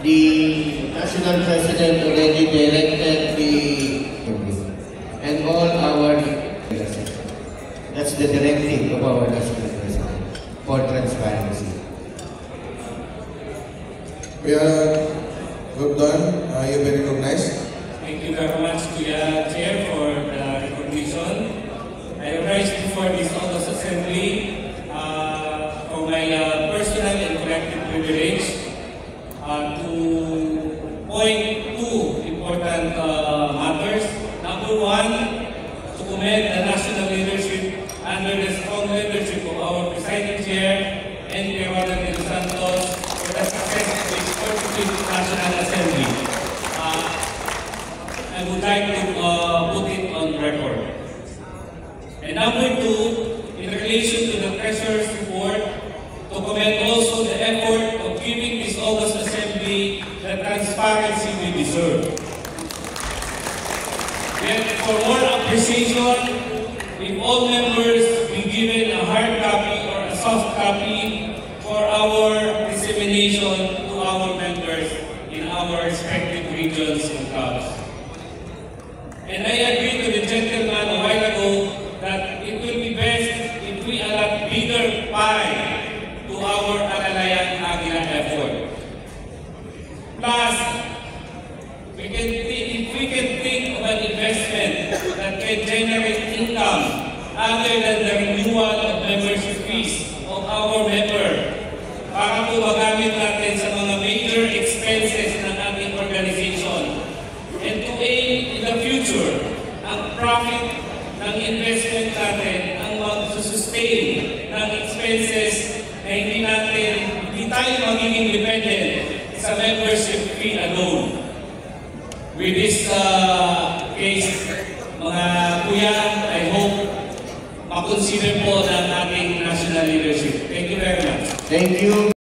The national president already directed and all our that's the directive of our national president for transparency. We are good done. You've been recognized. Thank you very much to the Chair for the recognition. I rise before this August Assembly for my personal and collective privilege to point two important matters. Number one, to commend the national leadership under the strong leadership of our presiding chair, N.P. Ronald de los Santos, for the success of the 45th National Assembly. I would like to put it on record. And number two, in relation to the Treasurer's report, to commend also the effort of giving this August Assembly the transparency we deserve. Yet, for more appreciation, if all members be given a hard copy or a soft copy for our dissemination to our members in our respective regions and clubs. And I agree to the gentleman a while ago that it will be best if we allot bigger pie to our Alalayan Aguila effort. Plus, if we can think of an investment that can generate income other than the renewal of membership fees of our member para po magamit natin sa mga major expenses ng ating organization. And to aim in the future, ang profit ng investment natin ang mag-sustain ng expenses na hindi tayo magiging dependent sa membership fee alone. With this case, mga kuya, I hope makonsider po ng ating national leadership. Thank you very much. Thank you.